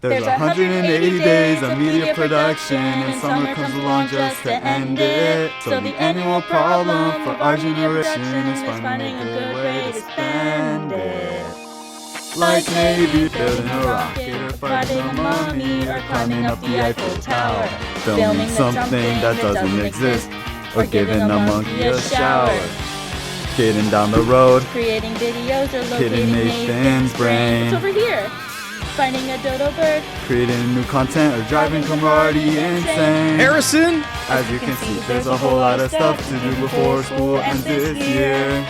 There's 180 days of media production, and summer comes along just to end it. So the annual problem for our generation is finding a good way to spend it. Like maybe building a rocket, or fighting a mummy, or climbing up the Eiffel Tower, filming something that doesn't exist, or giving a monkey a shower, getting down the road, creating videos, or locating Nathan's brain. It's over here. Finding a dodo bird, creating new content, or driving camaraderie insane. Harrison! As you can see, there's a whole lot of stuff to do before school ends this year.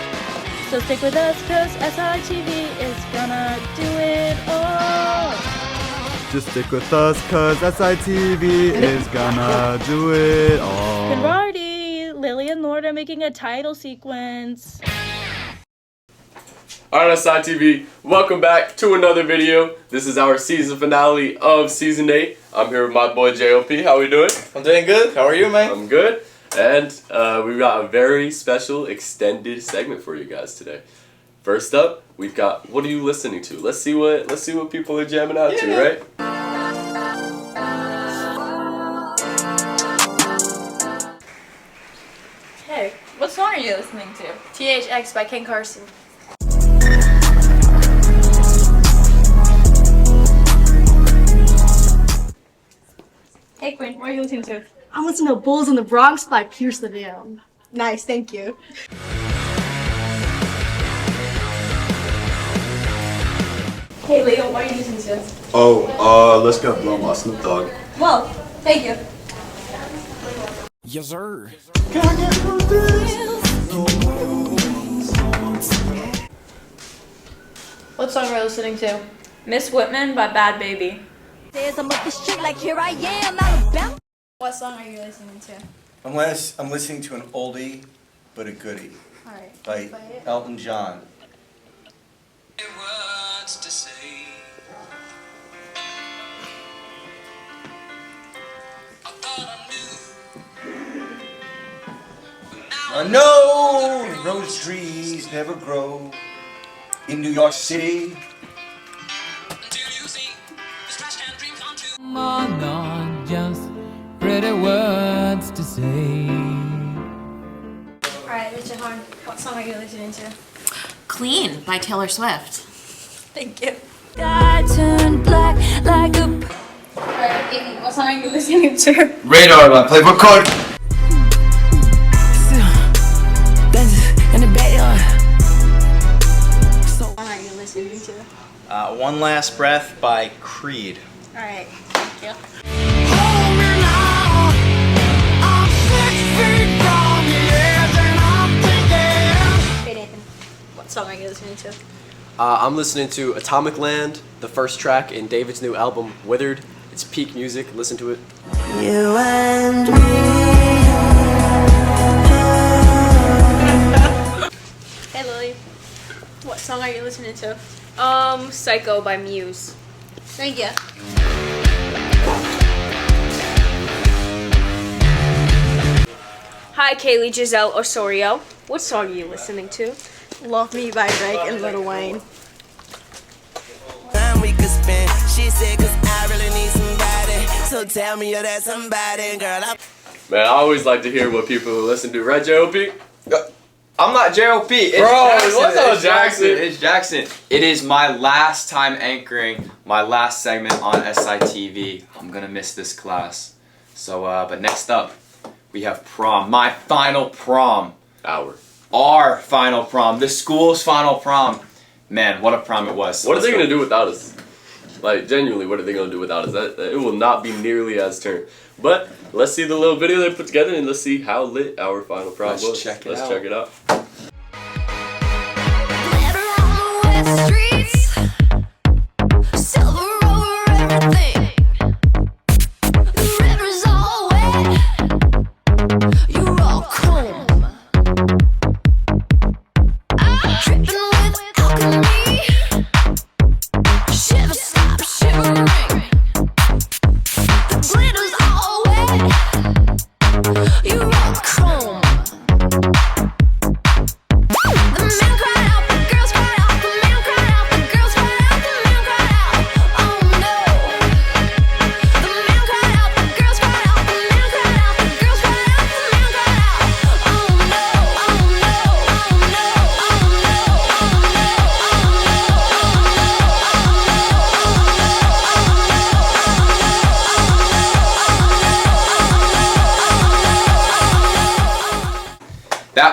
So stick with us, cause SITV is gonna do it all. Just stick with us, cause SITV is gonna do it all. Camaraderie, Lily and Lord are making a title sequence. Alright, SITV, welcome back to another video. This is our season finale of season 8. I'm here with my boy JOP. How we doing? I'm doing good. How are you, man? I'm good. And we've got a very special extended segment for you guys today. First up, we've got what are you listening to? Let's see what people are jamming out to, right? Hey, what song are you listening to? THX by Ken Carson. Hey Quinn, what are you listening to? I'm listening to Bulls in the Bronx by Pierce the Veil. Nice, thank you. Hey Leo, what are you listening to? Let's Get Blown by Snoop Dogg. Well, thank you. Yes, sir. What song are you listening to? Miss Whitman by Bad Baby. What song are you listening to? I'm listening to an oldie but a goodie Alright. by Elton John. I know rose trees never grow in New York City. Not just pretty words to say. Alright, Richard Horn, what song are you listening to? Clean by Taylor Swift. Thank you. I turned black like a... Alright, Amy, what song are you listening to? Radar by Playboy Cardi. What song are you listening to? One Last Breath by Creed. Alright, thank you. Hey Nathan, what song are you listening to? I'm listening to Atomic Land, the first track in David's new album, Withered. It's peak music. Listen to it. You and me. Hey Lily, what song are you listening to? Psycho by Muse. Thank you. Hi, Kaylee Giselle Osorio. What song are you listening to? Love Me by Drake and Lil Wayne. Time we could spend. She said, 'cause I really need somebody. So tell me you're that somebody, girl. Man, I always like to hear what people listen to, right, JOP? I'm not JOP. It's Bro, Jackson. what's up, It's Jackson? It's Jackson. It is my last time anchoring my last segment on SITV. I'm gonna miss this class. So, but next up, we have prom. My final prom. Our final prom. The school's final prom. Man, what a prom it was. What are they gonna do without us? Like, genuinely, what are they gonna do without us? It will not be nearly as turned. But let's see the little video they put together and let's see how lit our final prom was. Let's check it out. Check it out.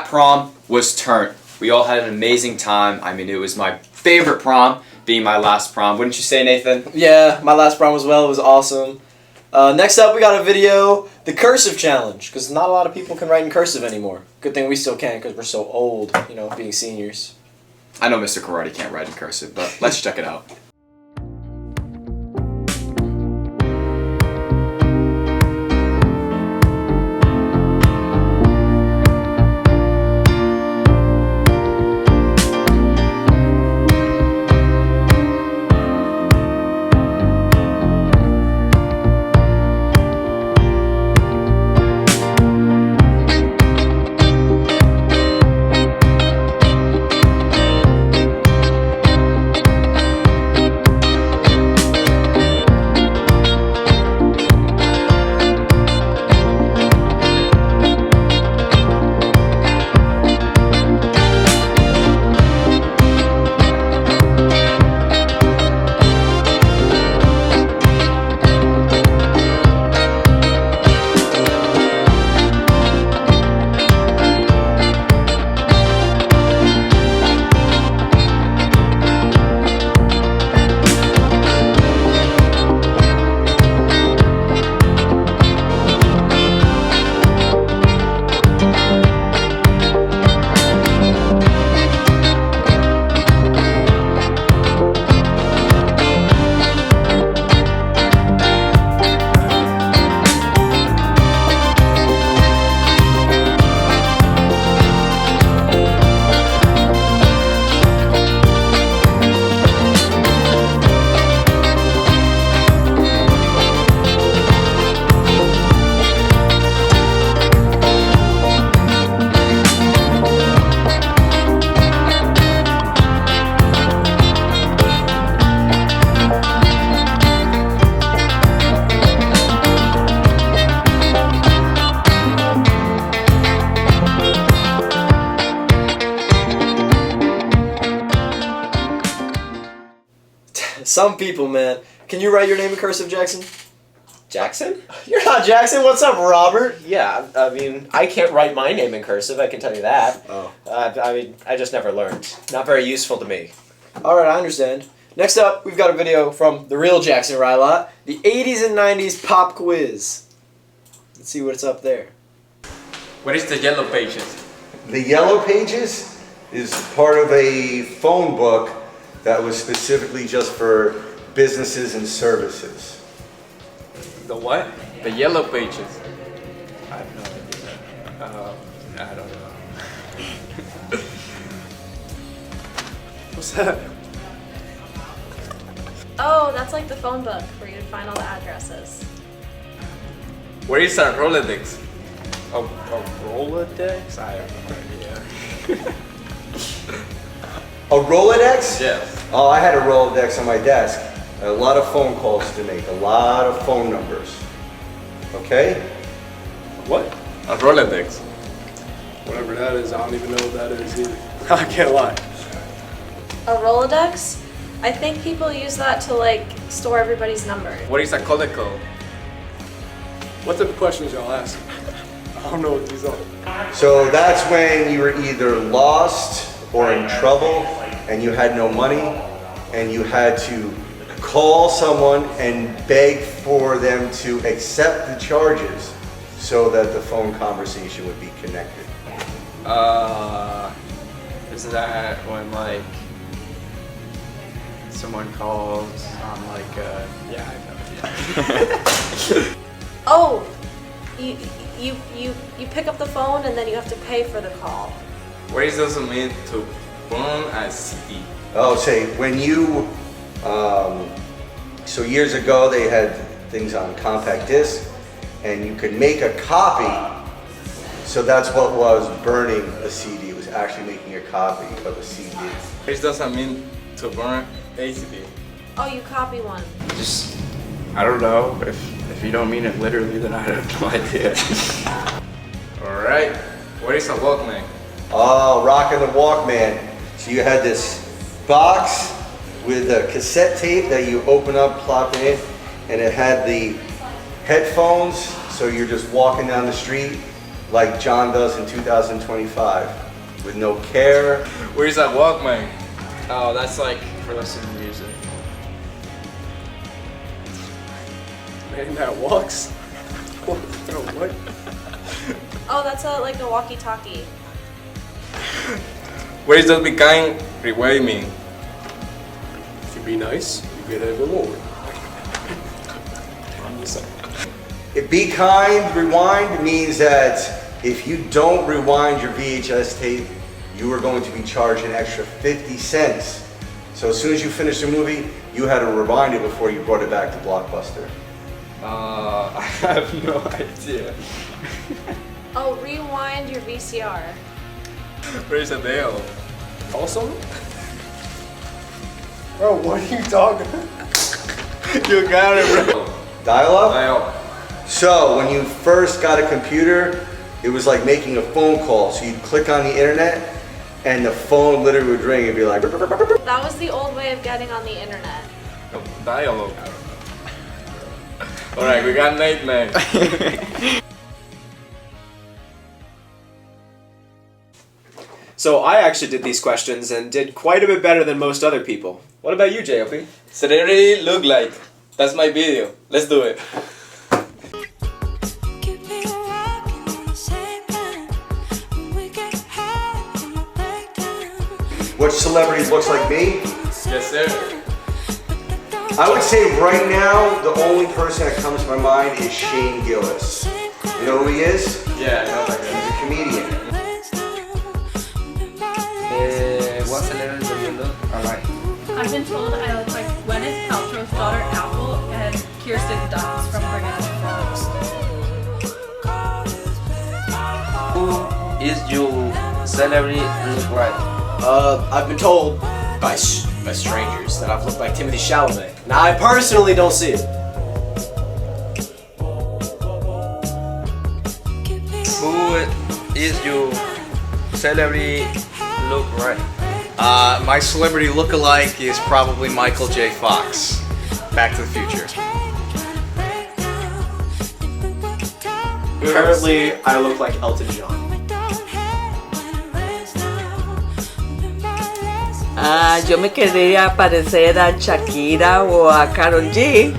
prom was turned. We all had an amazing time. I mean, it was my favorite prom, being my last prom. Wouldn't you say, Nathan? Yeah, my last prom as well. It was awesome. Next up, we got a video, the cursive challenge, because not a lot of people can write in cursive anymore. Good thing we still can, because we're so old, you know, being seniors. I know Mr. Karate can't write in cursive, but let's check it out. Some people, man. Can you write your name in cursive, Jackson? Jackson? You're not Jackson. What's up, Robert? Yeah, I mean, I can't write my name in cursive, I can tell you that. Oh. I mean, I just never learned. Not very useful to me. Alright, I understand. Next up, we've got a video from the real Jackson Rylot, the 80s and 90s pop quiz. Let's see what's up there. What is the Yellow Pages? The Yellow Pages is part of a phone book that was specifically just for businesses and services. The what? The Yellow Pages. I have no idea. I don't know. What's that? Oh, that's like the phone book where you'd find all the addresses. Where is our Rolodex? A Rolodex? I have no idea. A Rolodex? Yes. Oh, I had a Rolodex on my desk. A lot of phone calls to make, a lot of phone numbers. Okay? What? A Rolodex. Whatever that is, I don't even know what that is either. I can't lie. A Rolodex? I think people use that to like store everybody's number. What is a codecode? What type of questions y'all asking? I don't know what these are. So that's when you were either lost or in trouble and you had no money and you had to call someone and beg for them to accept the charges so that the phone conversation would be connected. Is that when like someone calls on like yeah, I know. Oh, you pick up the phone and then you have to pay for the call. What does this mean to burn a CD? Oh, say when you, so years ago they had things on compact disc and you could make a copy. So that's what was burning a CD. It was actually making a copy of a CD. What does that mean to burn a CD? Oh, you copy one. Just, I don't know. If you don't mean it literally, then I have no idea. Alright, what is a Walkman? Oh, rocking the Walkman. So you had this box with a cassette tape that you open up, plop it in, and it had the headphones. So you're just walking down the street like John does in 2025, with no care. Where's that Walkman? Oh, that's like for listening to music. Man that walks. What? Oh, that's like a walkie-talkie. Where's that be kind? Reward me. If you be nice, you get a reward. I'm just saying. Be kind, rewind means that if you don't rewind your VHS tape, you are going to be charged an extra 50 cents. So as soon as you finish the movie, you had to rewind it before you brought it back to Blockbuster. I have no idea. Oh, rewind your VCR. Where's the deal? Call someone? Bro, what are you talking about? You got it, bro. Dial-up? Dial. So when you first got a computer, it was like making a phone call. So you'd click on the internet and the phone literally would ring and be like... That was the old way of getting on the internet. Dial-up. Alright, we got Nate, man. So I actually did these questions and did quite a bit better than most other people. What about you, JLP? Celebrity look like. That's my video. Let's do it. Which celebrity looks like me? Yes, sir. I would say right now, the only person that comes to my mind is Shane Gillis. You know who he is? Yeah, I know that guy. He's a comedian. What celebrity do you look alike? I've been told I look like Gwyneth Paltrow's daughter Apple and Kirsten Dunst from Bring It On. Who is your celebrity look like? I've been told by strangers that I've looked like Timothy Chalamet. Now, I personally don't see it. Who is your celebrity look right? My celebrity look-alike is probably Michael J. Fox. Back to the Future. Currently, I look like Elton John. Yo me quería parecer a Shakira o a Karol G.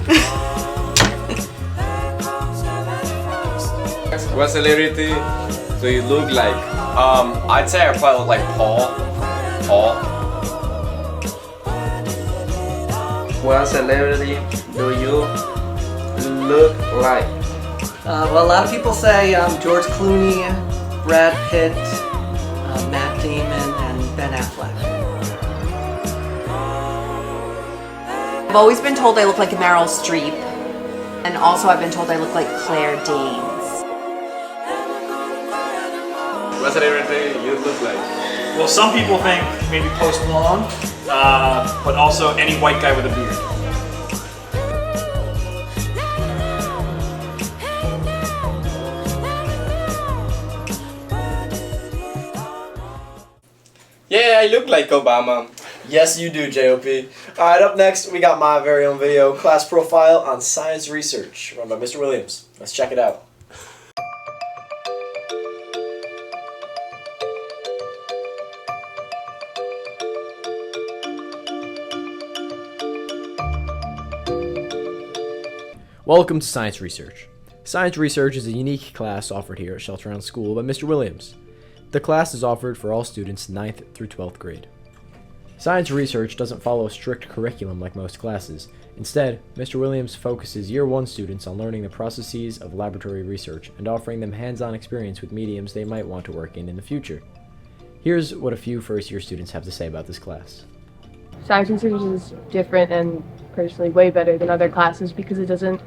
What celebrity do you look like? I'd say I probably look like Paul. What celebrity do you look like? Well, a lot of people say George Clooney, Brad Pitt, Matt Damon, and Ben Affleck. I've always been told I look like Meryl Streep, and also I've been told I look like Claire Danes. What celebrity you look like? Well, some people think maybe Post Malone, but also any white guy with a beard. Yeah, I look like Obama. Yes, you do, JOP. Alright, up next, we got my very own video, class profile on science research, run by Mr. Williams. Let's check it out. Welcome to Science Research. Science Research is a unique class offered here at Shelter Island School by Mr. Williams. The class is offered for all students 9th through 12th grade. Science Research doesn't follow a strict curriculum like most classes. Instead, Mr. Williams focuses Year 1 students on learning the processes of laboratory research and offering them hands-on experience with mediums they might want to work in the future. Here's what a few first-year students have to say about this class. Science research is different and personally way better than other classes because it doesn't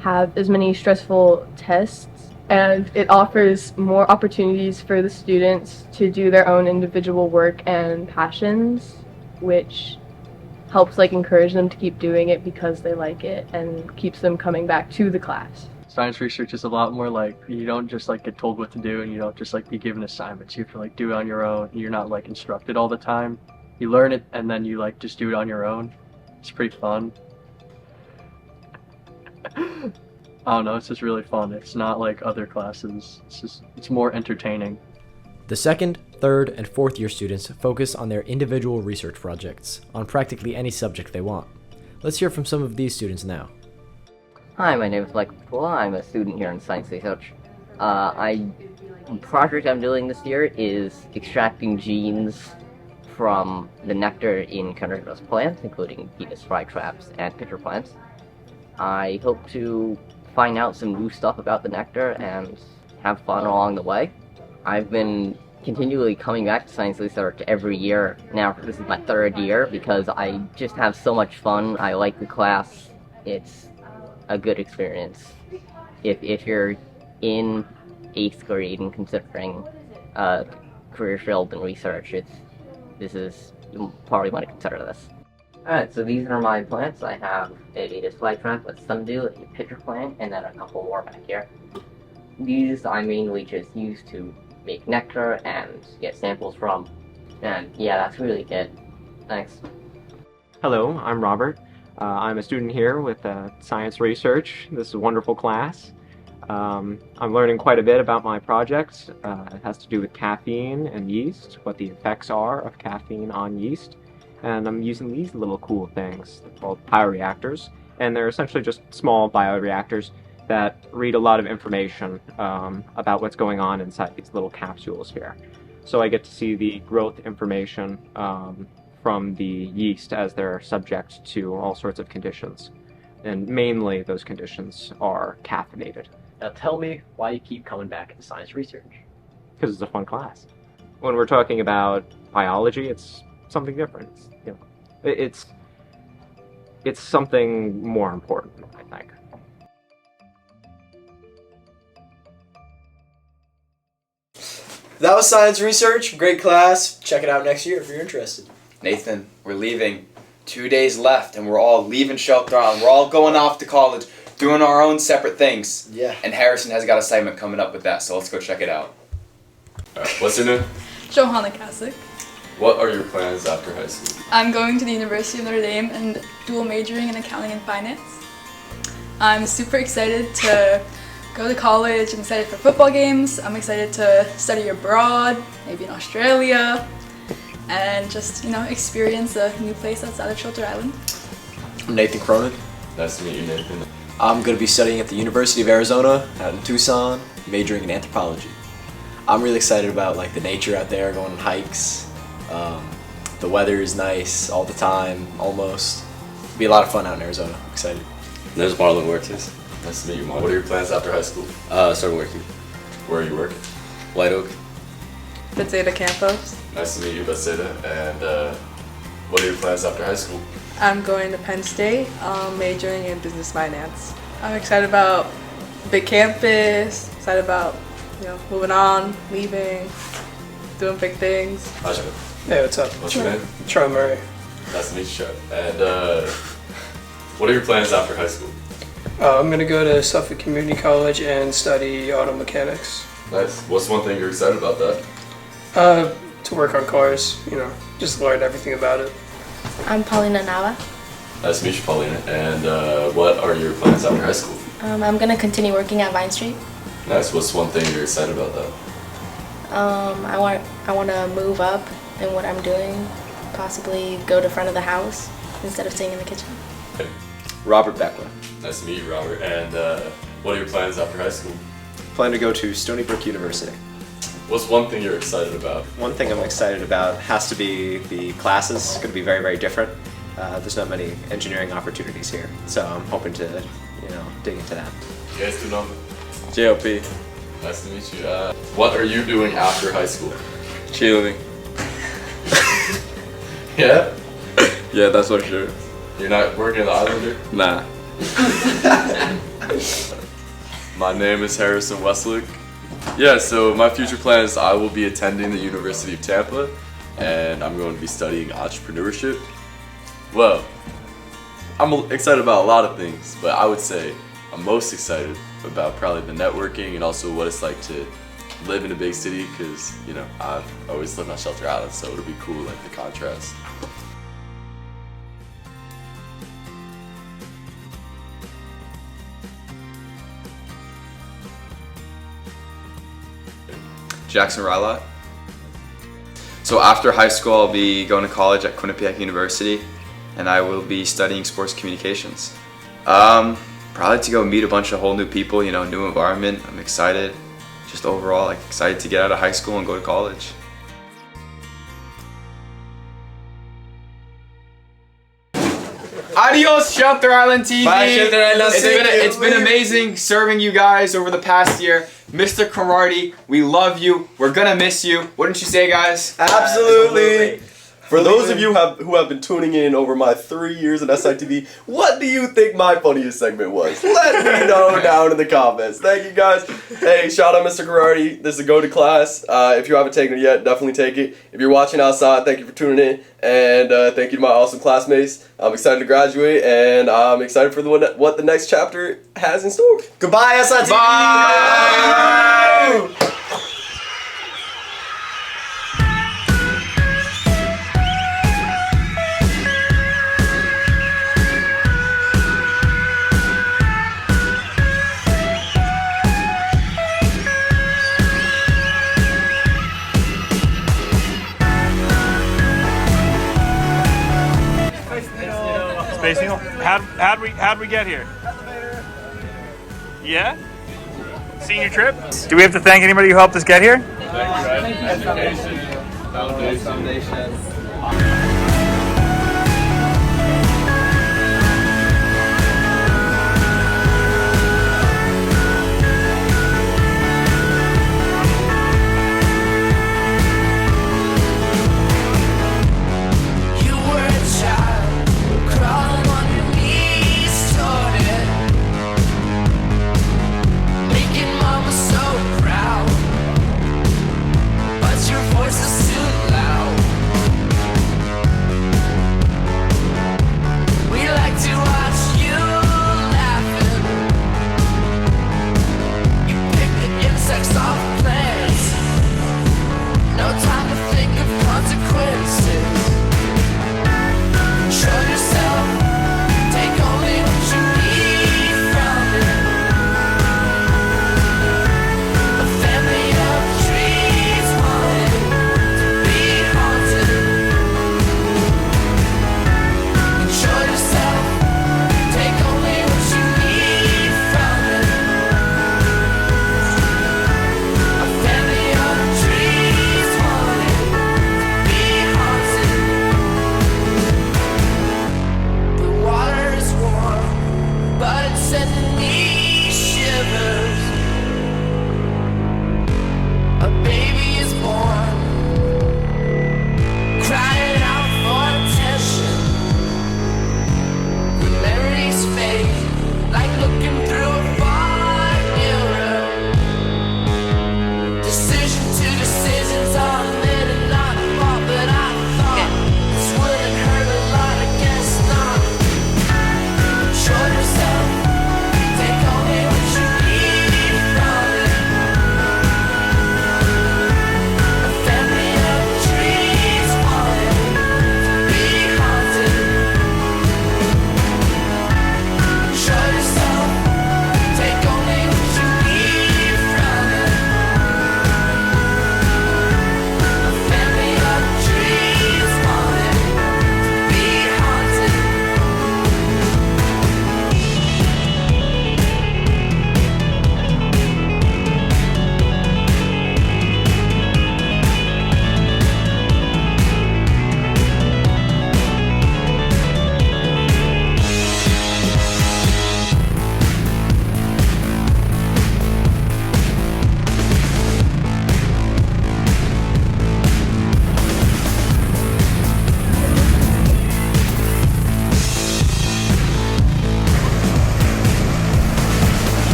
have as many stressful tests, and it offers more opportunities for the students to do their own individual work and passions, which helps encourage them to keep doing it because they like it and keeps them coming back to the class. Science research is a lot more you don't just get told what to do, and you don't just be given assignments. You have to do it on your own. You're not instructed all the time. You learn it and then you just do it on your own. It's pretty fun. I don't know, it's just really fun. It's not like other classes. It's more entertaining. The second, third, and fourth year students focus on their individual research projects on practically any subject they want. Let's hear from some of these students now. Hi, my name is Michael Pula. I'm a student here in Science Research. The project I'm doing this year is extracting genes from the nectar in carnivorous plants, including Venus flytraps and pitcher plants. I hope to find out some new stuff about the nectar and have fun along the way. I've been continually coming back to Science Research every year. Now this is my third year because I just have so much fun. I like the class. It's a good experience. If you're in 8th grade and considering career field in research, you probably want to consider this. Alright, so these are my plants. I have a Venus flytrap, a sundew, a pitcher plant, and then a couple more back here. These I mainly just use to make nectar and get samples from. And yeah, that's really it. Thanks. Hello, I'm Robert. I'm a student here with Science Research. This is a wonderful class. I'm learning quite a bit about my project. It has to do with caffeine and yeast, what the effects are of caffeine on yeast. And I'm using these little cool things. They're called bioreactors. And they're essentially just small bioreactors that read a lot of information about what's going on inside these little capsules here. So I get to see the growth information from the yeast as they're subject to all sorts of conditions. And mainly those conditions are caffeinated. Now tell me why you keep coming back into Science Research. Because it's a fun class. When we're talking about biology, it's something different. It's something more important, I think. That was Science Research. Great class. Check it out next year if you're interested. Nathan, we're leaving. 2 days left, and we're all leaving Shelter Island. We're all going off to college, doing our own separate things. Yeah. And Harrison has got a segment coming up with that, so let's go check it out. What's your name? Johanna Kasich. What are your plans after high school? I'm going to the University of Notre Dame and dual majoring in accounting and finance. I'm super excited to go to college. I'm excited for football games. I'm excited to study abroad, maybe in Australia, and just, experience a new place outside of Shelter Island. I'm Nathan Cronin. Nice to meet you, Nathan. I'm going to be studying at the University of Arizona out in Tucson, majoring in anthropology. I'm really excited about the nature out there, going on hikes. The weather is nice all the time, almost. It'll be a lot of fun out in Arizona. I'm excited. There's Marlon Ortiz. Nice to meet you, Marlon. What are your plans after high school? Started working. Where are you working? White Oak. Bethesda Campus. Nice to meet you, Bethesda. And what are your plans after high school? I'm going to Penn State, majoring in business finance. I'm excited about big campus, excited about, moving on, leaving, doing big things. Hi, Joe. Hey, what's up? What's your name? Troy Murray. Nice to meet you, Joe. And what are your plans after high school? I'm going to go to Suffolk Community College and study auto mechanics. Nice. What's one thing you're excited about that? To work on cars, just learn everything about it. I'm Paulina Nava. Nice to meet you, Paulina. And what are your plans after high school? I'm going to continue working at Vine Street. Nice. What's one thing you're excited about that? I want to move up in what I'm doing, possibly go to front of the house instead of staying in the kitchen. Okay. Robert Beckler. Nice to meet you, Robert. And what are your plans after high school? Plan to go to Stony Brook University. What's one thing you're excited about? One thing I'm excited about has to be the classes. It's going to be very, very different. There's not many engineering opportunities here, so I'm hoping to, dig into that. You guys do number? JLP. Nice to meet you. What are you doing after high school? Chilling. Yeah? Yeah, that's for sure. You're not working at the Islander? Nah. My name is Harrison Westlick. Yeah, so my future plan is I will be attending the University of Tampa, and I'm going to be studying entrepreneurship. Well, I'm excited about a lot of things, but I would say I'm most excited about probably the networking and also what it's like to live in a big city, because, I've always lived on Shelter Island, so it'll be cool, the contrast. Jackson Rylot. So after high school, I'll be going to college at Quinnipiac University, and I will be studying sports communications. Probably to go meet a bunch of whole new people, you know, new environment. I'm excited. Just overall, like, excited to get out of high school and go to college. Adios, Shelter Island TV. Bye, Shelter Island It's been amazing serving you guys over the past year. Mr. Karate, we love you. We're gonna miss you. Wouldn't you say, guys? Absolutely. For those of you who have been tuning in over my 3 years at SITV, what do you think my funniest segment was? Let me know down in the comments. Thank you, guys. Hey, shout out Mr. Karate. This is a go to class. If you haven't taken it yet, definitely take it. If you're watching outside, thank you for tuning in. And thank you to my awesome classmates. I'm excited to graduate, and I'm excited for what the next chapter has in store. Goodbye, SITV! Bye! Space Needle? How'd we get here? Yeah? Senior trip? Do we have to thank anybody who helped us get here? Foundation.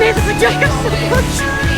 May the vagina